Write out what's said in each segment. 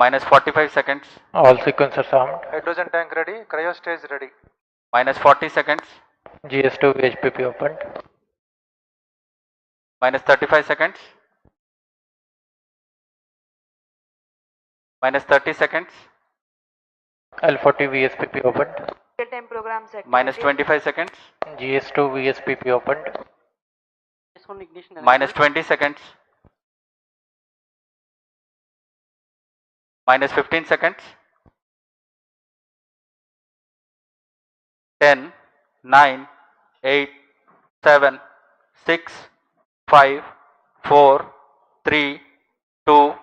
Minus 45 seconds. All sequencers armed. Hydrogen tank ready. Cryo stage ready. Minus 40 seconds. GS2 VHPP opened. Minus 35 seconds. Minus 30 seconds. L40 VSPP opened. Real-time program set. Minus 25 seconds. GS2 VSPP opened. Minus 20 seconds. Minus 15 seconds. 10, 9, 8, 7, 6, 5, 4, 3, 2,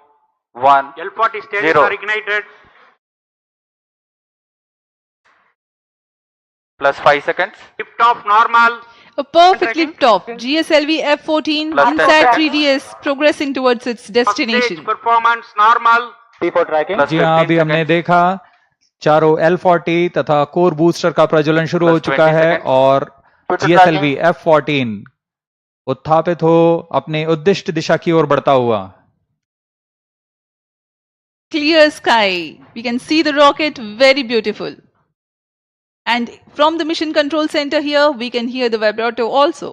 1. L40 stages 0. are ignited. Plus 5 seconds. Lift off normal. A perfect lift-off. GSLV-F14 Plus 10 INSAT-3DS progressing towards its First destination. stage performance normal. T4 tracking. Plus जी हाँ, 15 अभी हमने seconds. देखा चारों L40 तथा core booster का प्रज्वलन शुरू हो Plus चुका 20 है seconds. और Twitter GSLV F14 उत्थापित हो अपने उद्दिष्ट दिशा की ओर बढ़ता हुआ। Clear sky. We can see the rocket, very beautiful. And from the mission control center here, we can hear the vibrato also.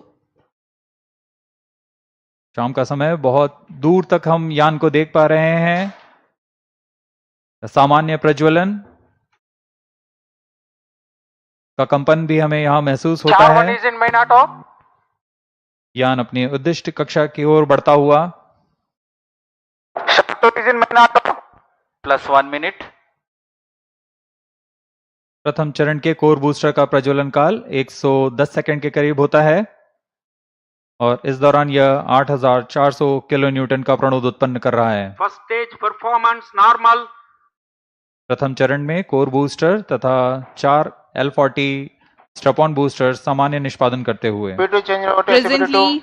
शाम का समय, बहुत दूर तक हम यान को देख पा रहे हैं। सामान्य प्रज्वलन का कंपन भी हमें यहाँ महसूस होता है। is in main auto. यान अपनी उद्दिष्ट कक्षा की ओर बढ़ता हुआ। Shato is in main auto. Plus 1 minute. प्रथम चरण के कोर बूस्टर का प्रज्वलन काल 110 सेकंड के करीब होता है और इस दौरान यह 8400 किलो न्यूटन का प्रणोद उत्पन्न कर रहा है। First stage performance normal. प्रथम चरण में कोर बूस्टर तथा 4 L40 स्ट्रैप-ऑन बूस्टर सामान्य निष्पादन करते हुए। P2 change over to Presently,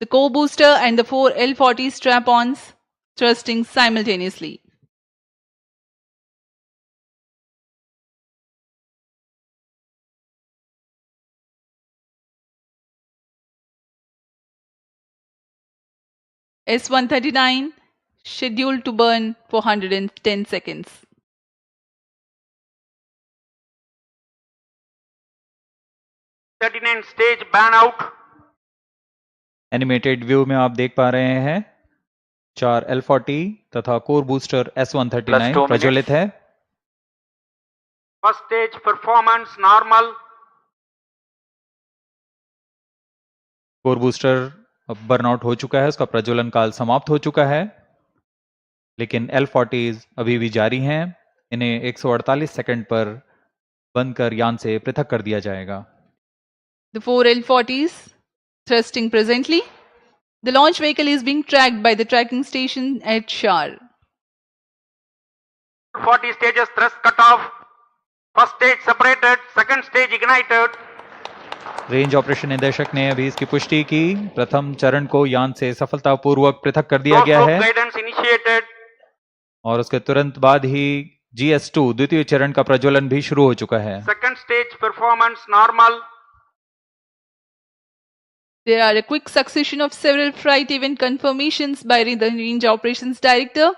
the core booster and the 4 L40 strap-ons thrusting simultaneously. S139 scheduled to burn for 110 seconds. P39 stage ban out. Animated view में आप देख पा रहे हैं 4 L40 तथा core booster Plus 2 S139 minutes. प्रज्वलित है। First stage performance normal. Core booster अब बर्नआउट हो चुका है, उसका प्रज्वलन काल समाप्त हो चुका है, लेकिन L40s अभी भी जारी हैं। इन्हें 148 सेकंड पर बंद कर यान से पृथक कर दिया जाएगा। The 4 L40s thrusting presently. The launch vehicle is being tracked by the tracking station at Shar. 40 stages thrust cut off. First stage separated. Second stage ignited. Range operation निदेशक ने अभी इसकी पुष्टि की। प्रथम चरण को यान से सफलतापूर्वक पृथक कर दिया गया Slope है guidance initiated. और उसके तुरंत बाद ही GS2 द्वितीय चरण का प्रज्वलन भी शुरू हो चुका है। Second stage performance normal. There are a quick succession of several flight event confirmations by the Range Operations Director.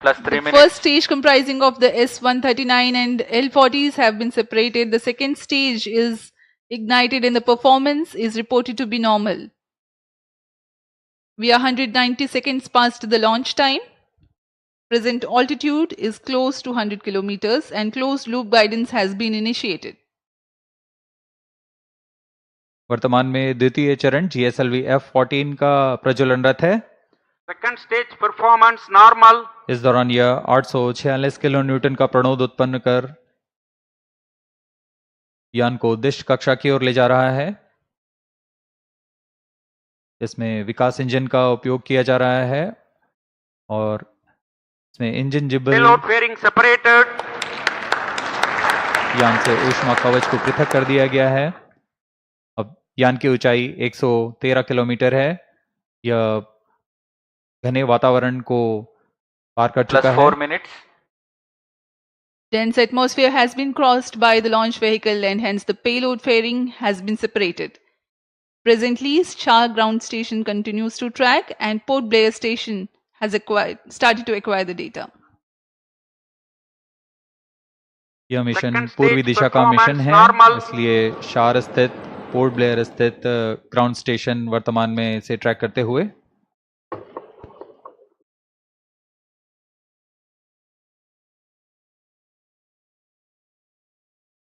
Plus 3 The minutes. first stage comprising of the S139 and L40s have been separated. The second stage is ignited and the performance is reported to be normal. We are 190 seconds past the launch time. Present altitude is close to 100 kilometers and closed loop guidance has been initiated. वर्तमान में द्वितीय चरण GSLV F14 का प्रज्वलनरत है। Second stage performance normal. इस दौरान यह 846 kilo Newton का प्रणोद उत्पन्न कर यान को उद्दिष्ट कक्षा की ओर ले जा रहा है। इसमें विकास इंजन का उपयोग किया जा रहा है और इसमें इंजन जिब्बल Payload fairing separated. यान से ऊष्मा कवच को पृथक कर दिया गया है। अब यान की ऊंचाई 113 किलोमीटर है। यह घने वातावरण को पार कर Plus चुका 4 है। minutes. Dense atmosphere has been crossed by the launch vehicle and hence the payload fairing has been separated. Presently, Shah ground station continues to track and Port Blair station has started to acquire the data. यह mission Second पूर्वी stage दिशा का mission performance है, normal. इसलिए शार स्थित port Blair स्थित ground station वर्तमान में से ट्रैक करते हुए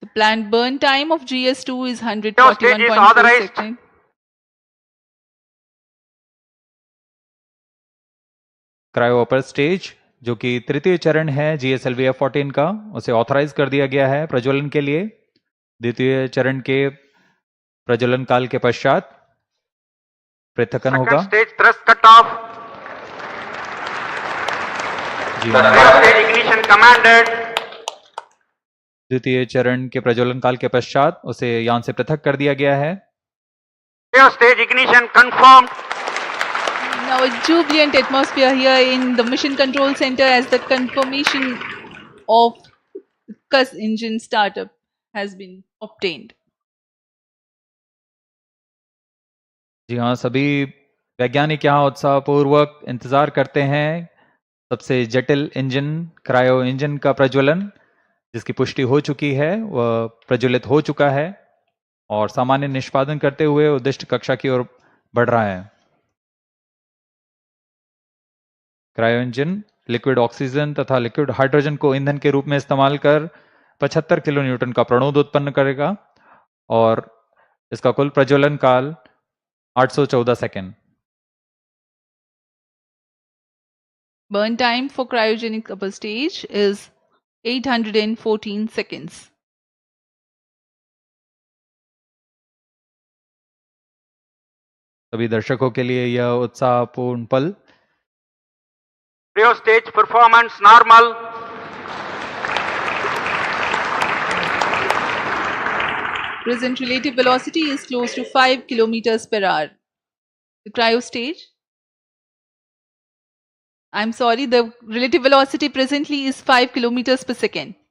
The planned burn time of GS2 is Stage is 141.4 authorized. seconds. Cryo upper stage जो कि तृतीय चरण है GSLV-F14 का, उसे ऑथराइज कर दिया गया है प्रज्वलन के लिए। द्वितीय चरण के प्रज्वलन काल के पश्चात पृथक्कन होगा। Second stage thrust cutoff. जी Cryo हाँ, stage ignition commanded. द्वितीय चरण के प्रज्वलन काल के पश्चात उसे यान से पृथक कर दिया गया है। Cryo stage ignition confirmed. Now a jubilant atmosphere here in the Mission Control Center as the confirmation of CUS engine startup has been obtained. जी हाँ, सभी वैज्ञानिक यहाँ उत्साहपूर्वक इंतजार करते हैं सबसे जटिल इंजन क्रायो इंजन का प्रज्वलन, जिसकी पुष्टि हो चुकी है, वह प्रज्वलित हो चुका है और सामान्य निष्पादन करते हुए उद्दिष्ट कक्षा की ओर बढ़ रहा है। क्रायो इंजन लिक्विड ऑक्सीजन तथा लिक्विड हाइड्रोजन को ईंधन के रूप में इस्तेमाल कर 75 किलो न्यूटन का प्रणोद उत्पन्न करेगा और इसका कुल प्रज्वलन काल 814 second. Burn time for cryogenic upper stage is 814 seconds. सभी दर्शकों के लिए यह उत्साहपूर्ण पल। Cryo stage performance normal. Present relative velocity is close to 5 kilometers per hour. The cryo stage. I'm sorry, the relative velocity presently is 5 kilometers per second.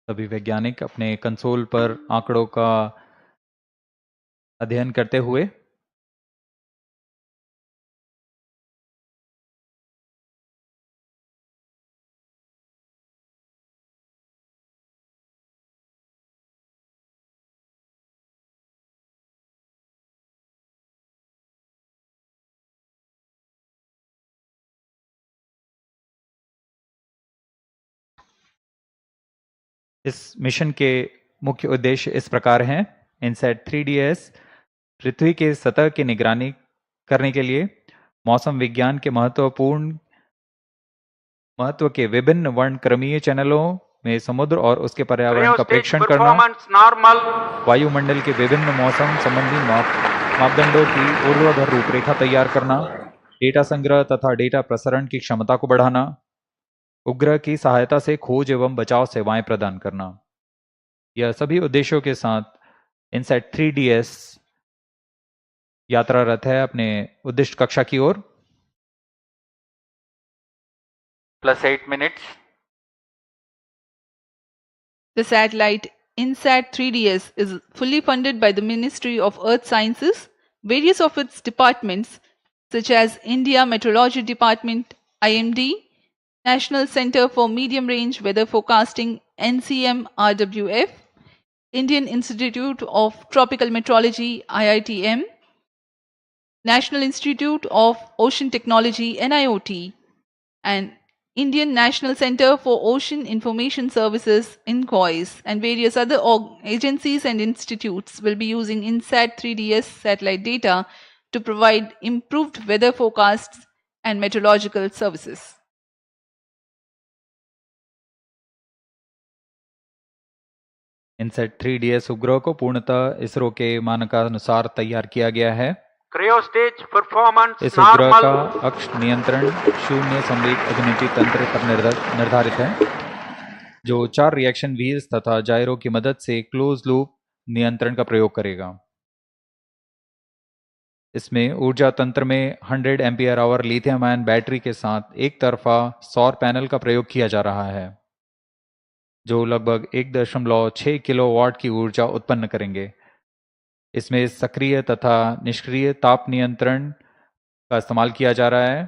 सभी वैज्ञानिक अपने console पर आंकड़ों का अध्ययन करते हुए इस मिशन के मुख्य उद्देश्य इस प्रकार हैं। INSAT-3DS पृथ्वी के सतह की निगरानी करने के लिए मौसम विज्ञान के महत्व के विभिन्न वर्णक्रमीय चैनलों में समुद्र और उसके पर्यावरण Cryo का stage परीक्षण करना, performance normal. वायुमंडल के विभिन्न मौसम संबंधी मापदंडों की ऊर्ध्वाधर रूपरेखा तैयार करना, डेटा संग्रह तथा डेटा प्रसारण की क्षमता को बढ़ाना, उपग्रह की सहायता से खोज एवं बचाव सेवाएं प्रदान करना। यह सभी उद्देश्यों के साथ INSAT-3DS यात्रारत है अपने उद्दिष्ट कक्षा की ओर। +8 minutes. The satellite INSAT-3DS is fully funded by the Ministry of Earth Sciences, various of its departments such as India Meteorology Department, IMD, National Center for Medium Range Weather Forecasting, NCM-RWF, Indian Institute of Tropical Meteorology, IITM, National Institute of Ocean Technology, NIOT, and Indian National Center for Ocean Information Services, INCOIS, and various other agencies and institutes will be using INSAT-3DS satellite data to provide improved weather forecasts and meteorological services. INSAT-3DS उपग्रह को पूर्णतः इसरो के मानकानुसार तैयार किया गया है। Cryo stage performance इस उपग्रह normal. का अक्ष नियंत्रण शून्य संवेग अभिनति तंत्र पर निर्धारित है, जो 4 रिएक्शन व्हील्स तथा जायरो की मदद से क्लोज लूप नियंत्रण का प्रयोग करेगा। इसमें ऊर्जा तंत्र में 100 ampere hour lithium ion battery के साथ एक तरफा सौर पैनल का प्रयोग किया जा रहा है, जो लगभग 1.6 किलोवाट की ऊर्जा उत्पन्न करेंगे। इसमें सक्रिय तथा निष्क्रिय ताप नियंत्रण का इस्तेमाल किया जा रहा है।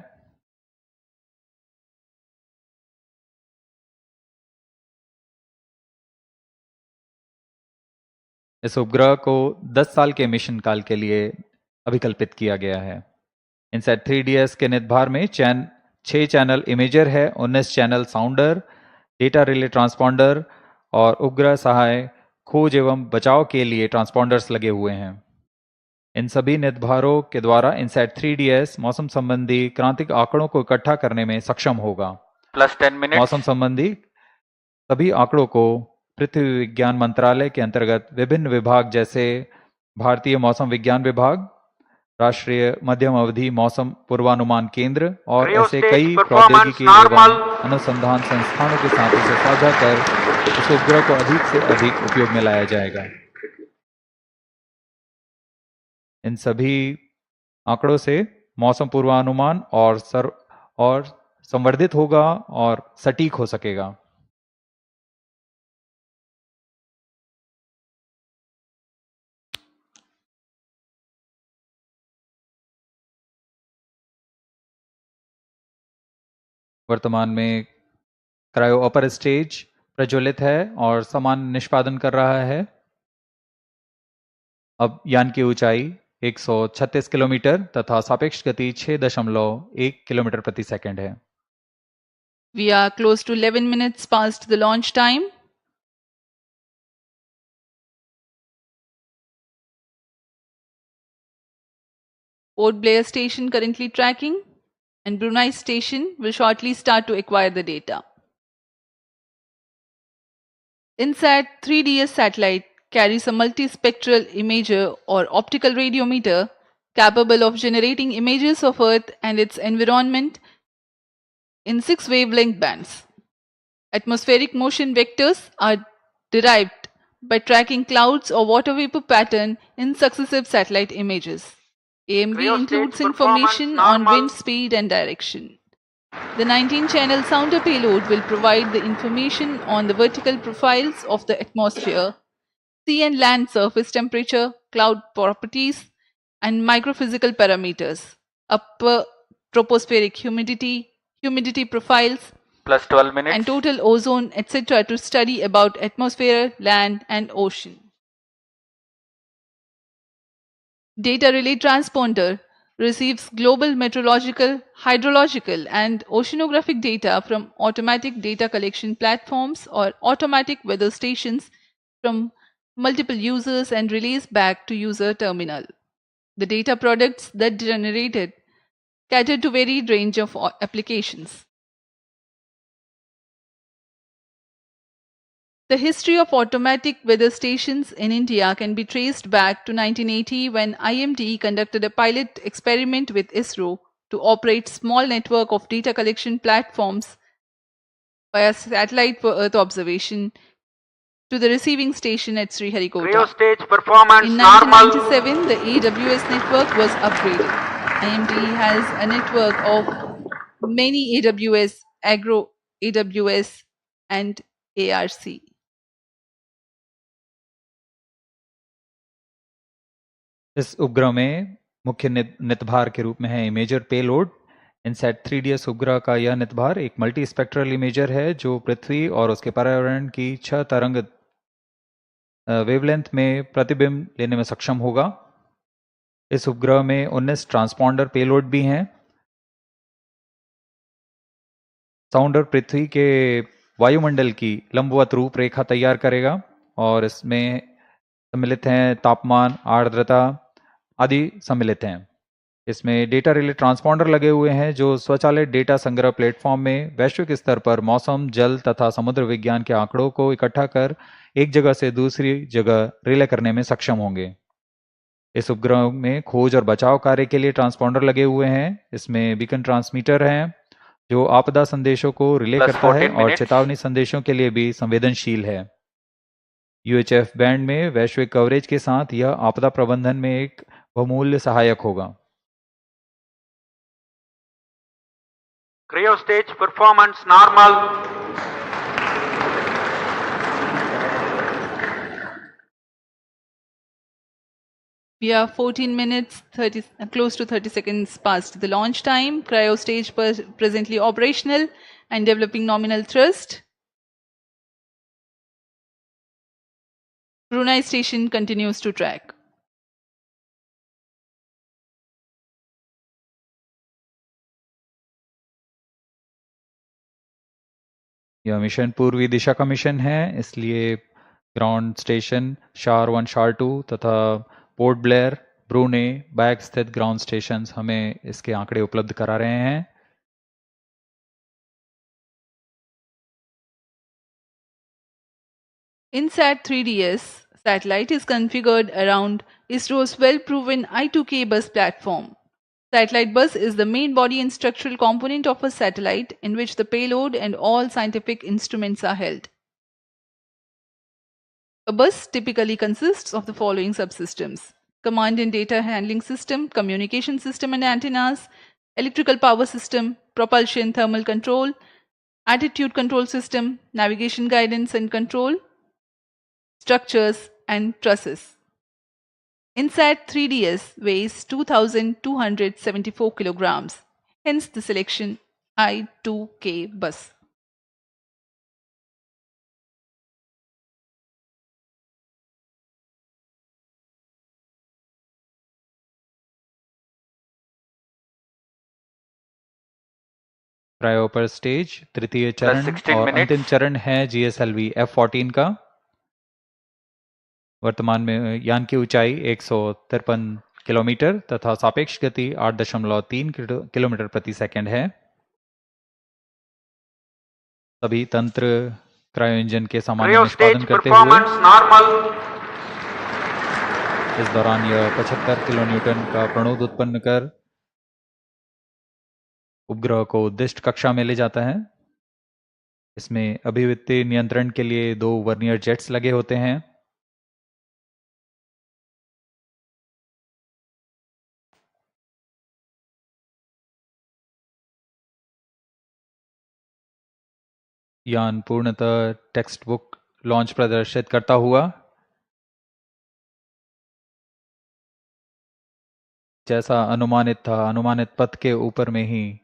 इस उपग्रह को 10 साल के मिशन काल के लिए अभिकल्पित किया गया है। INSAT-3DS के नितभार में 6 चैनल इमेजर है, 19 चैनल साउंडर, डेटा रिले ट्रांसपॉन्डर और उपग्रह सहाय खोज एवं बचाव के लिए ट्रांसपॉन्डर्स लगे हुए हैं। इन सभी नितभारों के द्वारा INSAT-3DS मौसम संबंधी क्रांतिक आंकड़ों को इकट्ठा करने में सक्षम होगा। +10 minutes. मौसम संबंधी सभी आंकड़ों को पृथ्वी विज्ञान मंत्रालय के अंतर्गत विभिन्न विभाग जैसे भारतीय मौसम विज्ञान विभाग, राष्ट्रीय मध्यम अवधि मौसम पूर्वानुमान केंद्र और ऐसे कई प्रौद्योगिकी एवं अनुसंधान संस्थानों के साथ इसे साझा कर इस उपग्रह को अधिक से अधिक उपयोग में लाया जाएगा। इन सभी आंकड़ों से मौसम पूर्वानुमान और संवर्धित होगा और सटीक हो सकेगा। वर्तमान में क्रायो अपर स्टेज प्रज्वलित है और सामान्य निष्पादन कर रहा है। अब यान की ऊंचाई 136 किलोमीटर तथा सापेक्ष गति 6.1 किलोमीटर प्रति सेकंड है। We are close to 11 minutes past the launch time. Port Blair station currently tracking, and Brunei station will shortly start to acquire the data. INSAT-3DS satellite carries a multispectral imager or optical radiometer capable of generating images of Earth and its environment in 6 wavelength bands. Atmospheric motion vectors are derived by tracking clouds or water vapor pattern in successive satellite images. AMV includes information on wind speed and direction. The 19-channel sounder payload will provide the information on the vertical profiles of the atmosphere, sea and land surface temperature, cloud properties, and microphysical parameters, upper tropospheric humidity profiles, +12 minutes. and total ozone, etc. to study about atmosphere, land, and ocean. Data relay transponder receives global meteorological, hydrological, and oceanographic data from automatic data collection platforms or automatic weather stations from multiple users and relays back to user terminal. The data products that generated cater to varied range of applications. The history of automatic weather stations in India can be traced back to 1980 when IMD conducted a pilot experiment with ISRO to operate small network of data collection platforms via satellite for Earth observation to the receiving station at Sriharikota. Cryo stage performance In normal. 1997, the AWS network was upgraded. IMD has a network of many AWS, Agro AWS, and ARC. इस उपग्रह में मुख्य नितभार के रूप में है imager payload. INSAT-3DS उपग्रह का यह नितभार एक मल्टी स्पेक्ट्रल इमेजर है जो पृथ्वी और उसके पर्यावरण की 6 तरंग वेवलेंथ में प्रतिबिंब लेने में सक्षम होगा। इस उपग्रह में 19 ट्रांसपॉन्डर पेलोड भी हैं। साउंडर पृथ्वी के वायुमंडल की लंबवत रूपरेखा तैयार करेगा और इसमें सम्मिलित हैं तापमान, आर्द्रता आदि सम्मिलित हैं। इसमें डेटा रिले ट्रांसपॉन्डर लगे हुए हैं जो स्वचालित डेटा संग्रह प्लेटफॉर्म में वैश्विक स्तर पर मौसम, जल तथा समुद्र विज्ञान के आंकड़ों को इकट्ठा कर एक जगह से दूसरी जगह रिले करने में सक्षम होंगे। इस उपग्रह में खोज और बचाव कार्य के लिए ट्रांसपॉन्डर लगे हुए हैं। इसमें बीकन ट्रांसमीटर हैं जो आपदा संदेशों को रिले करता है और चेतावनी संदेशों के लिए भी संवेदनशील है। UHF बैंड में वैश्विक कवरेज के साथ यह आपदा प्रबंधन में एक बहुमूल्य सहायक होगा। Cryo stage performance normal. We are 14 minutes, close to 30 seconds past the launch time. Cryo stage presently operational and developing nominal thrust. Brunei station continues to track. यह मिशन पूर्वी दिशा का मिशन है, इसलिए ग्राउंड स्टेशन शार 1, शार 2 तथा port Blair, ब्रूने, bag स्थित ground stations हमें इसके आंकड़े उपलब्ध करा रहे हैं। INSAT-3DS satellite is configured around ISRO's well-proven I2K bus platform. Satellite bus is the main body and structural component of a satellite in which the payload and all scientific instruments are held. A bus typically consists of the following subsystems: command and data handling system, communication system and antennas, electrical power system, propulsion thermal control, attitude control system, navigation guidance and control, structures and trusses. INSAT-3DS weighs 2,274 kilograms, hence the selection I2K bus. Cryo पर stage तृतीय चरण 16 और minutes. अंतिम चरण है GSLV-F14 का। वर्तमान में यान की ऊंचाई 153 किलोमीटर तथा सापेक्ष गति 8.3 किलोमीटर प्रति सेकंड है। सभी तंत्र क्रायो इंजन के सामान्य Cryo निष्पादन stage करते performance हुए normal. इस दौरान यह 75 किलोन्यूटन का प्रणोद उत्पन्न कर उपग्रह को उद्दिष्ट कक्षा में ले जाता है। इसमें अभिवृत्ति नियंत्रण के लिए 2 वर्नियर जेट्स लगे होते हैं। यान पूर्णतः टेक्स्ट बुक लॉन्च प्रदर्शित करता हुआ जैसा अनुमानित था, अनुमानित पथ के ऊपर में ही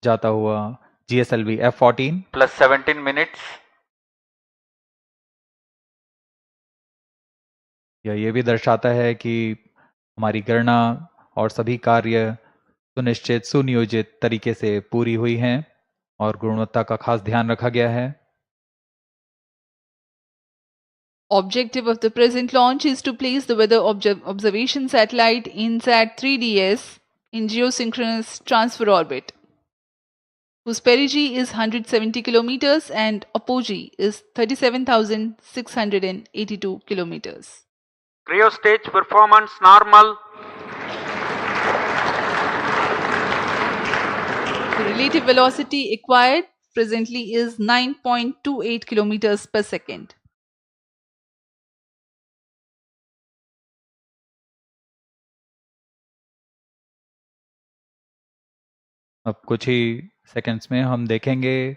जाता हुआ GSLV-F14 plus 17 minutes. यह ये भी दर्शाता है कि हमारी गणना और सभी कार्य सुनिश्चित सुनियोजित तरीके से पूरी हुई हैं और गुणवत्ता का खास ध्यान रखा गया है। Objective of the present launch is to place the weather observation satellite INSAT-3DS in geosynchronous transfer orbit, whose perigee is 170 kilometers and apogee is 37,682 kilometers. Cryo stage performance normal. The relative velocity acquired presently is 9.28 kilometers per second. अब कुछ ही seconds में हम देखेंगे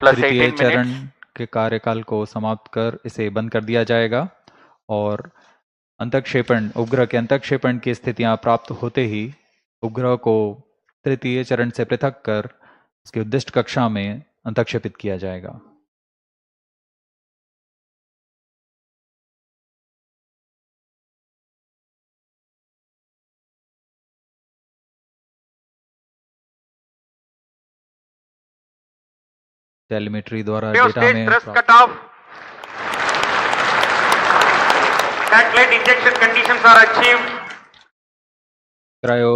Plus तृतीय 18 चरण minutes. के कार्यकाल को समाप्त कर इसे बंद कर दिया जाएगा और अंतक्षेपण उपग्रह के अंतक्षेपण की स्थितियां प्राप्त होते ही उपग्रह को तृतीय चरण से पृथक कर उसकी उद्दिष्ट कक्षा में अंतक्षेपित किया जाएगा। टेलीमेट्री द्वारा Cryo डेटा stage में thrust cutoff. Satellite injection conditions are achieved. Cryo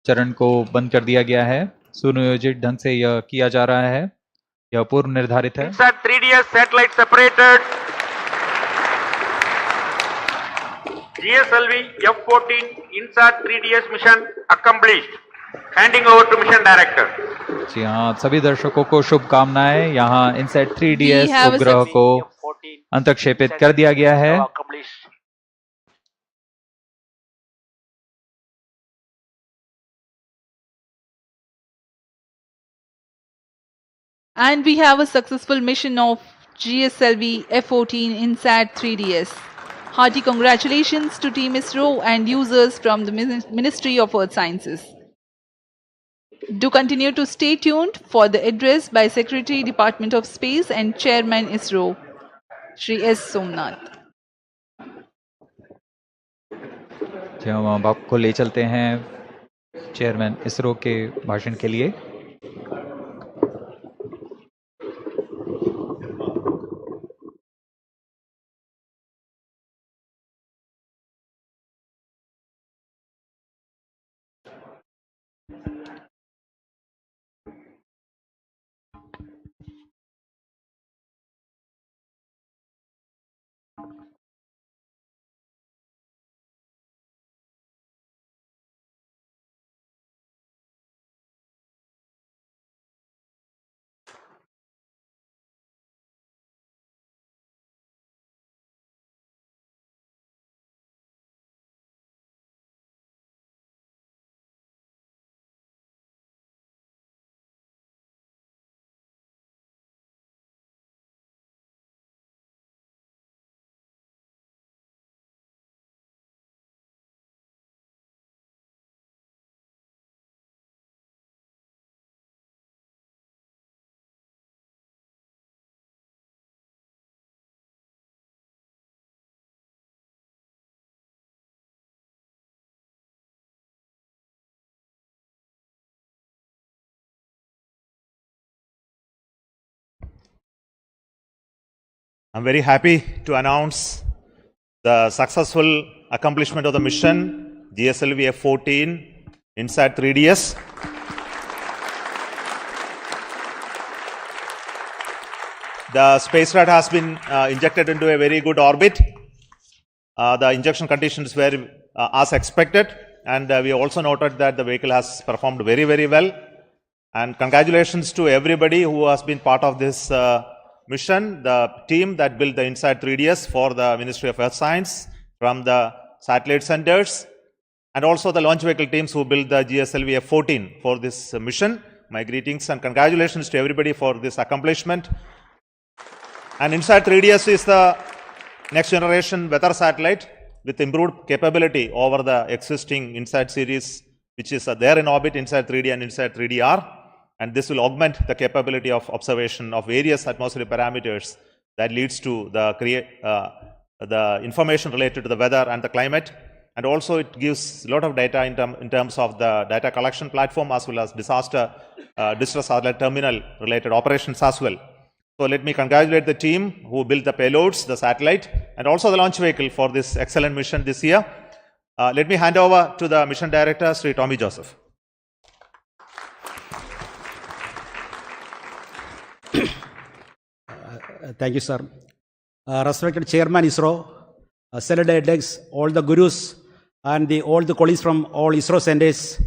चरण को बंद कर दिया गया है। सुनियोजित ढंग से यह किया जा रहा है, यह पूर्व निर्धारित है। INSAT-3DS satellite separated. GSLV-F14 INSAT-3DS mission accomplished. Handing over to mission director. जी हाँ, सभी दर्शकों को शुभकामनाएं। यहाँ INSAT-3DS We have a उपग्रह को अंतक्षेपित कर दिया गया है। accomplished. And we have a successful mission of GSLV-F14 INSAT-3DS. Hearty congratulations to Team ISRO and users from the Ministry of Earth Sciences. Do continue to stay tuned for the address by Secretary, Department of Space and Chairman ISRO, Shri S. Somnath. हम अब आपको ले चलते हैं chairman ISRO के भाषण के लिए. I'm very happy to announce the successful accomplishment of the mission GSLV-F14 INSAT-3DS. The spacecraft has been injected into a very good orbit. The injection conditions were as expected, and we also noted that the vehicle has performed very, very well. And congratulations to everybody who has been part of this mission, the team that built the INSAT-3DS for the Ministry of Earth Science from the satellite centers, and also the launch vehicle teams who built the GSLV-F14 for this mission. My greetings and congratulations to everybody for this accomplishment. And INSAT-3DS is the next generation weather satellite with improved capability over the existing INSAT series, which is there in orbit, INSAT-3D and INSAT-3DR. And this will augment the capability of observation of various atmospheric parameters that leads to the information related to the weather and the climate. And also it gives a lot of data in terms of the data collection platform as well as distress satellite terminal related operations as well. So let me congratulate the team who built the payloads, the satellite, and also the launch vehicle for this excellent mission this year. Let me hand over to the mission director, Sri Tommy Joseph. Thank you, sir. Respected Chairman ISRO, Senate delegates, all the gurus, and all the colleagues from all ISRO centers.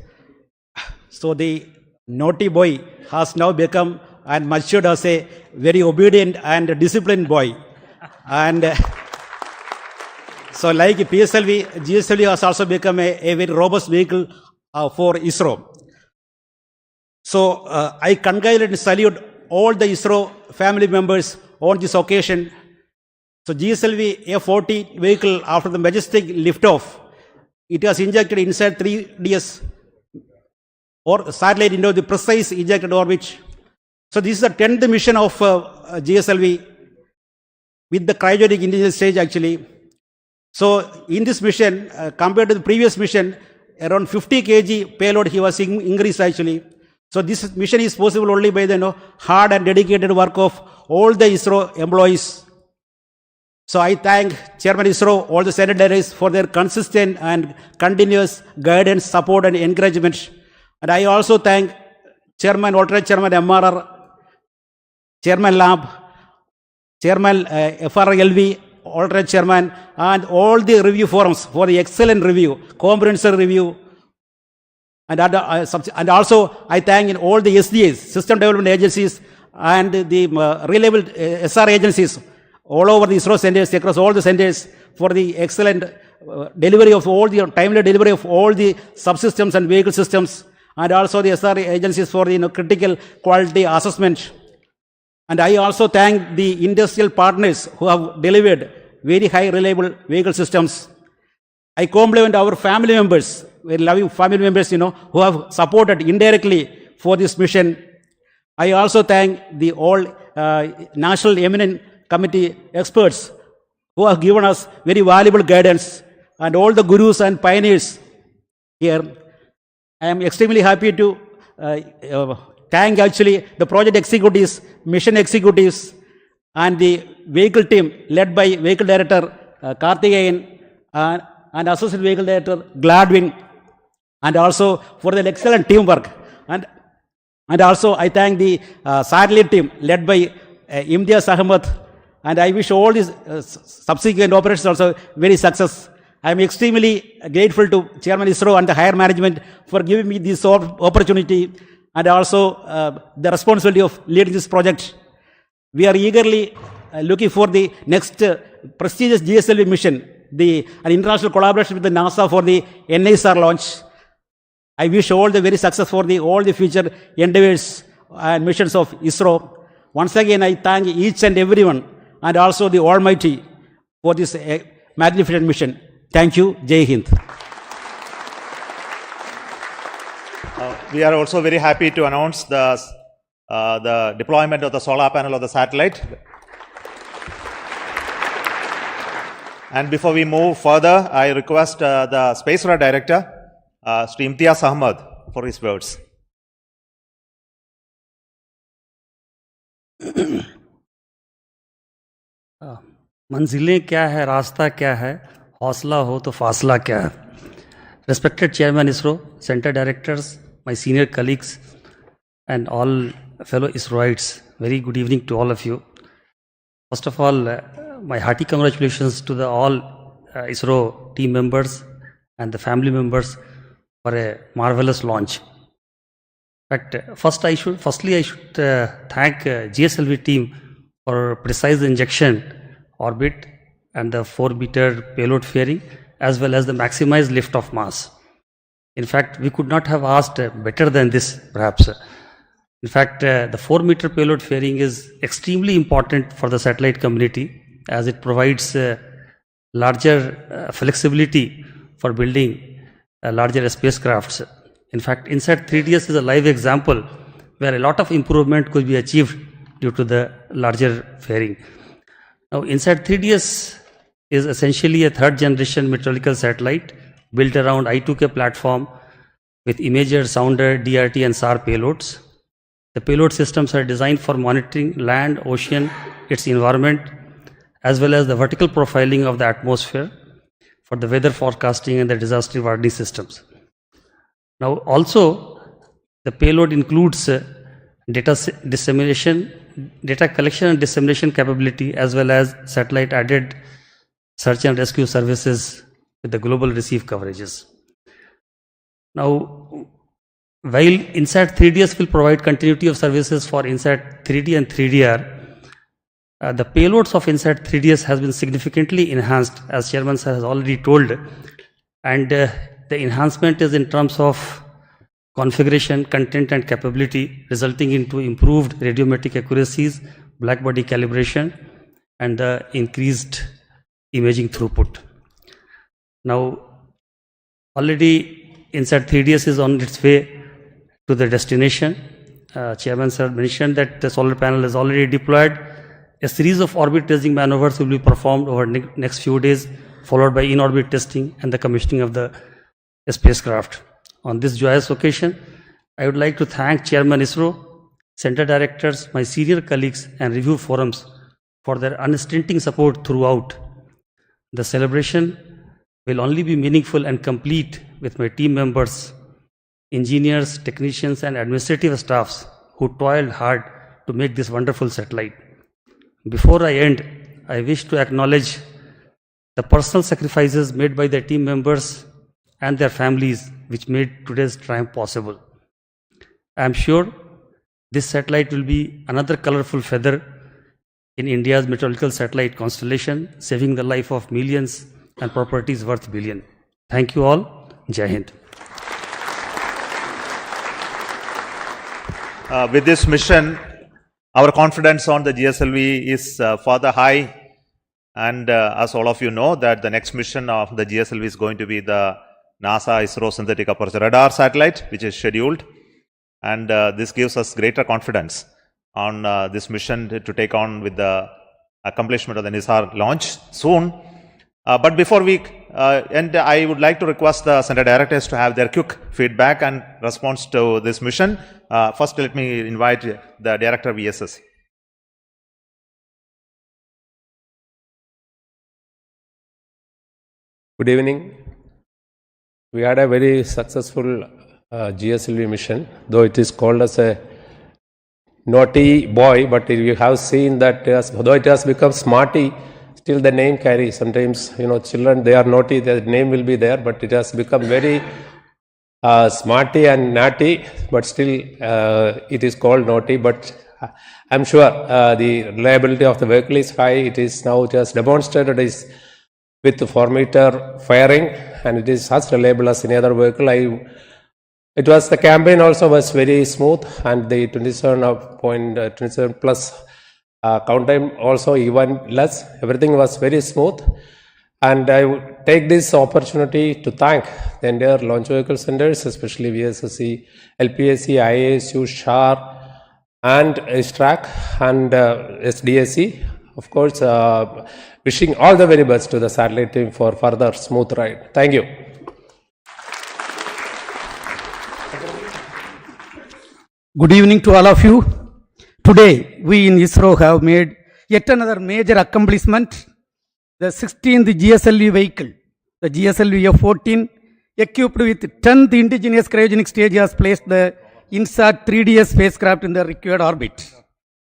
So the naughty boy has now become and matured as a very obedient and disciplined boy. And so like PSLV, GSLV has also become a very robust vehicle for ISRO. So I congratulate and salute all the ISRO family members on this occasion. So GSLV-F14 vehicle, after the majestic liftoff, it has injected INSAT-3DS or satellite into the precise ejected orbit. So this is the 10th mission of GSLV with the cryogenic indigenous stage actually. So in this mission, compared to the previous mission, around 50 kg payload he was increased actually. So this mission is possible only by the hard and dedicated work of all the ISRO employees. So I thank Chairman ISRO, all the Senate delegates for their consistent and continuous guidance, support and encouragement. And I also thank Chairman, Alternate Chairman MRR, Chairman Lab, Chairman FRLV, Alternate Chairman, and all the review forums for the excellent review, comprehensive review. And also I thank all the SDAs, System Development Agencies, and the reliable SR agencies all over the ISRO centers, across all the centers, for the excellent delivery of all the timely delivery of all the subsystems and vehicle systems, and also the SR agencies for the critical quality assessment. And I also thank the industrial partners who have delivered very high reliable vehicle systems. I compliment our family members, very loving family members, who have supported indirectly for this mission. I also thank the all National Eminent Committee experts who have given us very valuable guidance, and all the gurus and pioneers here. I am extremely happy to thank actually the project executives, mission executives, and the vehicle team led by Vehicle Director Karthikeyan and Associate Vehicle Director Gladwin, and also for their excellent teamwork. And also I thank the satellite team led by Imtiaz Ahmed, and I wish all these subsequent operations also very success. I am extremely grateful to Chairman ISRO and the higher management for giving me this opportunity, and also the responsibility of leading this project. We are eagerly looking for the next prestigious GSLV mission, an international collaboration with the NASA for the NISR launch. I wish all the very success for all the future endeavors and missions of ISRO. Once again, I thank each and everyone, and also the Almighty for this magnificent mission. Thank you. Jai Hind. We are also very happy to announce the deployment of the solar panel of the satellite. And before we move further, I request the Space Radar Director, Sri Imtiaz Ahmed, for his words. मंजिलें क्या है, रास्ता क्या है, हौसला हो तो फासला क्या है. Respected Chairman ISRO, Center Directors, my senior colleagues, and all fellow ISROites, very good evening to all of you. First of all, my hearty congratulations to all ISRO team members and the family members for a marvelous launch. In fact, firstly I should thank GSLV team for precise injection orbit and the 4-meter payload fairing, as well as the maximized lift of mass. In fact, we could not have asked better than this, perhaps. In fact, the 4-meter payload fairing is extremely important for the satellite community, as it provides larger flexibility for building larger spacecrafts. In fact, INSAT-3DS is a live example where a lot of improvement could be achieved due to the larger fairing. Now, INSAT-3DS is essentially a third-generation meteorological satellite built around I2K platform with imager, sounder, DRT and SAR payloads. The payload systems are designed for monitoring land, ocean, its environment, as well as the vertical profiling of the atmosphere for the weather forecasting and the disaster warning systems. Now, also, the payload includes data collection and dissemination capability, as well as satellite added search and rescue services with the global receive coverages. Now, while INSAT-3DS will provide continuity of services for INSAT-3D and 3DR, the payloads of INSAT-3DS has been significantly enhanced, as Chairman Sir has already told, and the enhancement is in terms of configuration, content and capability, resulting into improved radiometric accuracies, black body calibration, and the increased imaging throughput. Now, already INSAT-3DS is on its way to the destination. Chairman Sir mentioned that the solar panel is already deployed. A series of orbit raising maneuvers will be performed over next few days, followed by in-orbit testing and the commissioning of the spacecraft. On this joyous occasion, I would like to thank Chairman ISRO, Center Directors, my senior colleagues and review forums for their unstinting support throughout. The celebration will only be meaningful and complete with my team members, engineers, technicians and administrative staffs who toiled hard to make this wonderful satellite. Before I end, I wish to acknowledge the personal sacrifices made by their team members and their families, which made today's triumph possible. I am sure this satellite will be another colorful feather in India's meteorological satellite constellation, saving the life of millions and properties worth billions. Thank you all. Jai Hind. With this mission, Our confidence on the GSLV is further high. And as all of you know, that the next mission of the GSLV is going to be the NASA ISRO synthetic aperture radar satellite, which is scheduled. And this gives us greater confidence on this mission to take on with the accomplishment of the NISAR launch soon. But before we end, I would like to request the Center Directors to have their quick feedback and response to this mission. First, let me invite the Director of VSS. Good evening. We had a very successful GSLV mission, though it is called as a naughty boy, but you have seen that though it has become smarty, still the name carries. Sometimes, children, they are naughty, the name will be there, but it has become very smarty and naughty, but still it is called naughty. But I'm sure the reliability of the vehicle is high. It is now just demonstrated is with 4-meter firing, and it is as reliable as any other vehicle. The campaign also was very smooth, and the 27 plus count time also even less. Everything was very smooth, and I would take this opportunity to thank the entire launch vehicle centers, especially VSSC, LPSC, IASU, SHAR, and ISTRAC, and SDSC. Of course, wishing all the very best to the satellite team for further smooth ride. Thank you. Good evening to all of you. Today, we in ISRO have made yet another major accomplishment. The 16th GSLV vehicle, the GSLV-F14, equipped with 10th indigenous cryogenic stage, has placed the INSAT-3DS spacecraft in the required orbit.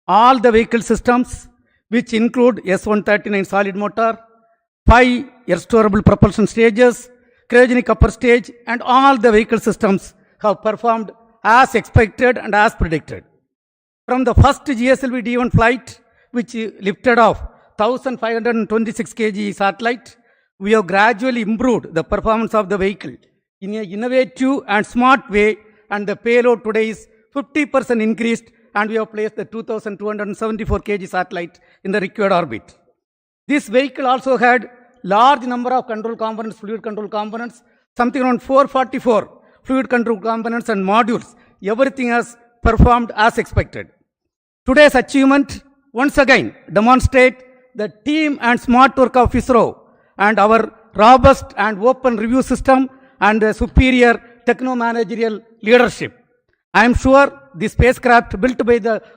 All the vehicle systems, which include S-139 solid motor, 5 air-storable propulsion stages, cryogenic upper stage, and all the vehicle systems have performed as expected and as predicted. From the first GSLV D1 flight, which lifted off 1526 kg satellite, we have gradually improved the performance of the vehicle in an innovative and smart way, and the payload today is 50% increased, and we have placed the 2274 kg satellite in the required orbit. This vehicle also had large number of control components, fluid control components, something around 444 fluid control components and modules. Everything has performed as expected. Today's achievement once again demonstrate the team and smart work of ISRO and our robust and open review system and the superior techno-managerial leadership. I am sure the spacecraft built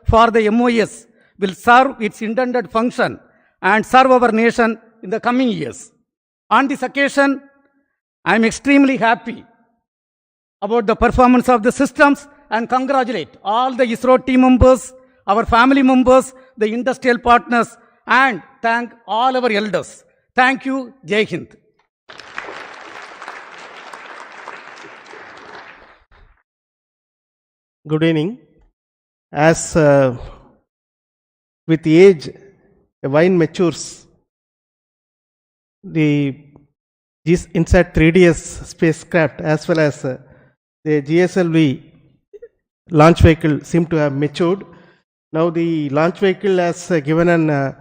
for the MOS will serve its intended function and serve our nation in the coming years. On this occasion, I am extremely happy about the performance of the systems and congratulate all the ISRO team members, our family members, the industrial partners, and thank all our elders. Thank you. Jai Hind. Good evening. As with age, a wine matures. The INSAT-3DS spacecraft as well as the GSLV launch vehicle seem to have matured. Now the launch vehicle has given an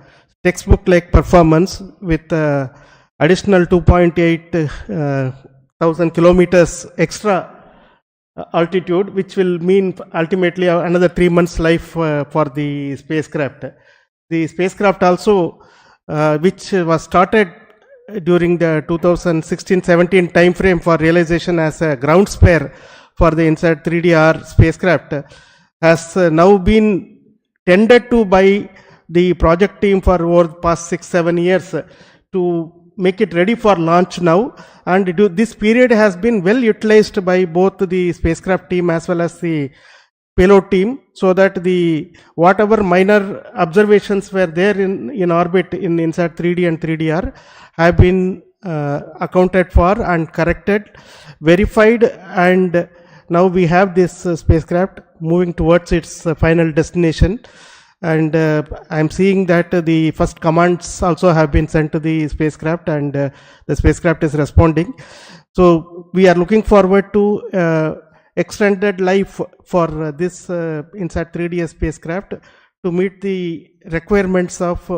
textbook-like performance with additional 2.8 thousand kilometers extra altitude, which will mean ultimately another 3 months life for the spacecraft. The spacecraft also, which was started during the 2016-17 time frame for realization as a ground spare for the INSAT-3DR spacecraft, has now been tended to by the project team for over the past 6-7 years to make it ready for launch now, and this period has been well utilized by both the spacecraft team as well as the payload team, so that the whatever minor observations were there in orbit in INSAT-3D and 3DR have been accounted for and corrected, verified, and now we have this spacecraft moving towards its final destination. And I'm seeing that the first commands also have been sent to the spacecraft, and the spacecraft is responding. So we are looking forward to extended life for this INSAT-3DS spacecraft to meet the requirements of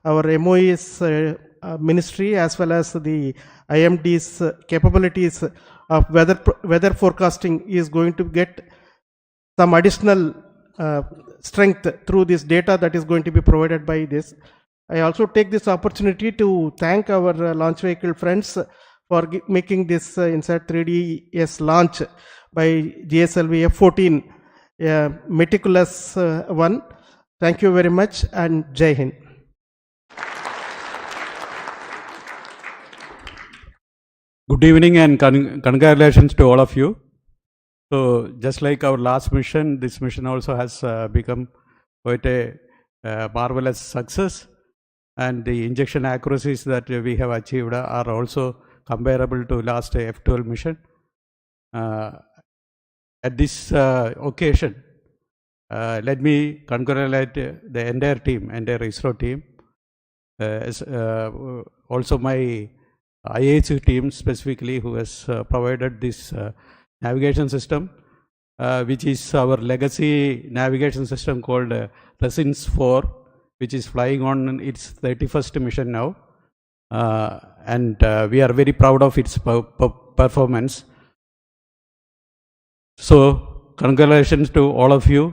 our MOE's ministry as well as the IMD's capabilities of weather forecasting is going to get some additional strength through this data that is going to be provided by this. I also take this opportunity to thank our launch vehicle friends for making this INSAT-3DS launch by GSLV-F14 a meticulous one. Thank you very much and Jai Hind. Good evening and congratulations to all of you. So just like our last mission, this mission also has become quite a marvelous success, and the injection accuracies that we have achieved are also comparable to last F12 mission. At this occasion, let me congratulate the entire team, entire ISRO team, also my IAC team specifically, who has provided this navigation system, which is our legacy navigation system called Resins 4, which is flying on its 31st mission now. And we are very proud of its performance. So, congratulations to all of you,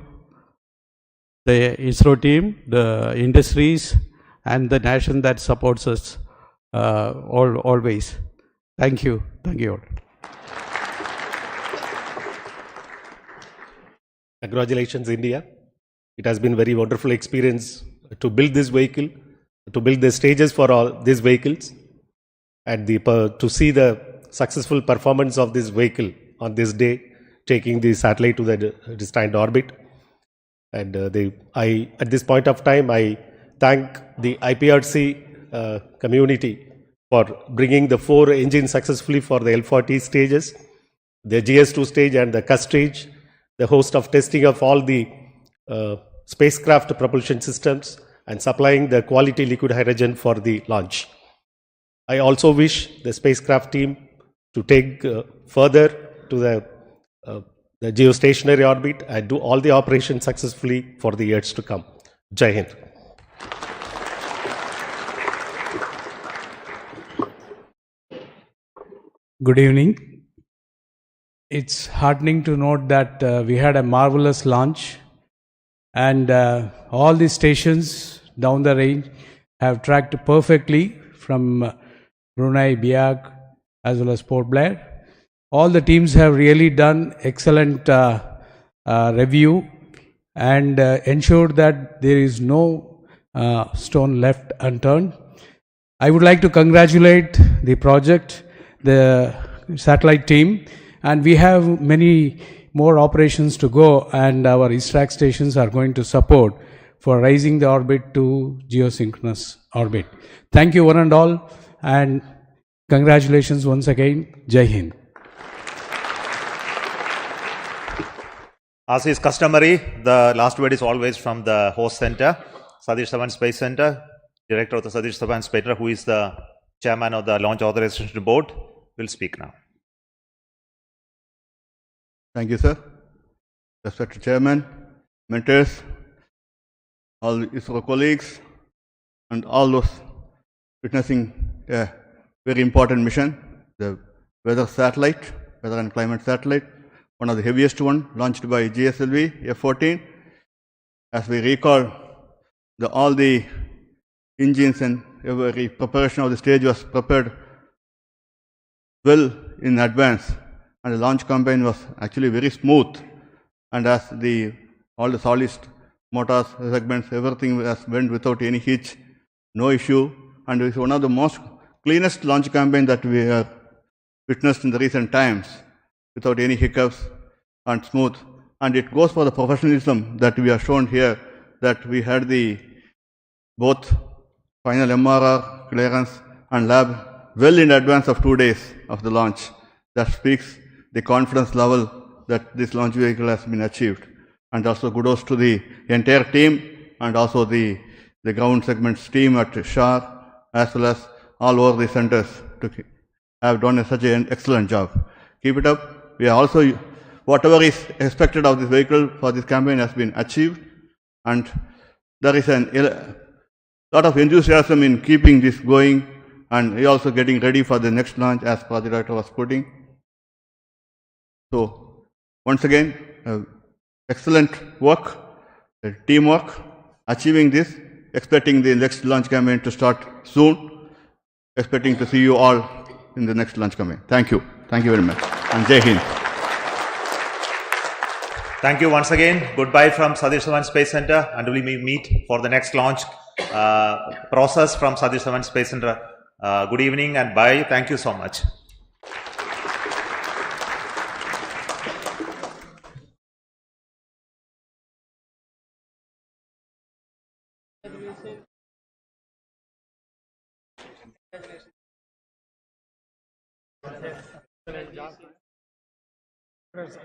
the ISRO team, the industries, and the nation that supports us always. Thank you. Thank you all. Congratulations, India. It has been a very wonderful experience to build this vehicle, to build the stages for all these vehicles, and to see the successful performance of this vehicle on this day, taking the satellite to the destined orbit. And at this point of time, I thank the IPRC community for bringing the 4 engines successfully for the L40 stages, the GS2 stage and the CUS stage, the host of testing of all the spacecraft propulsion systems, and supplying the quality liquid hydrogen for the launch. I also wish the spacecraft team to take further to the geostationary orbit and do all the operations successfully for the years to come. Jai Hind. Good evening. It's heartening to note that we had a marvelous launch, and all the stations down the range have tracked perfectly from Brunei, Biak, as well as Port Blair. All the teams have really done excellent review and ensured that there is no stone left unturned. I would like to congratulate the project, the satellite team, and we have many more operations to go, and our ISRAC stations are going to support for raising the orbit to geosynchronous orbit. Thank you one and all, and congratulations once again. Jai Hind. As is customary, the last word is always from the host center, Satish Dhawan Space Center, Director of the Satish Dhawan Space Center, who is the Chairman of the Launch Authorization Board, will speak now. Thank you, sir. Respected Chairman, mentors, all ISRO colleagues, and all those witnessing a very important mission, the weather satellite, weather and climate satellite, one of the heaviest one, launched by GSLV-F14. As we recall, all the engines and every preparation of the stage was prepared well in advance, and the launch campaign was actually very smooth. And as all the solid motors, segments, everything went without any hitch, no issue, and it's one of the most cleanest launch campaign that we have witnessed in the recent times, without any hiccups and smooth. And it goes for the professionalism that we have shown here, that we had both final MRR, clearance and lab well in advance of 2 days of the launch. That speaks the confidence level that this launch vehicle has been achieved. And also kudos to the entire team and also the ground segments team at SHAR, as well as all over the centers to have done such an excellent job. Keep it up. We are also, whatever is expected of this vehicle for this campaign has been achieved, and there is a lot of enthusiasm in keeping this going, and we also getting ready for the next launch, as Project Director was putting. So, once again, excellent work, teamwork, achieving this, expecting the next launch campaign to start soon, expecting to see you all in the next launch campaign. Thank you. Thank you very much. And Jai Hind. Thank you once again. Goodbye from Satish Dhawan Space Center, and we will meet for the next launch process from Satish Dhawan Space Center. Good evening and bye. Thank you so much. Yes.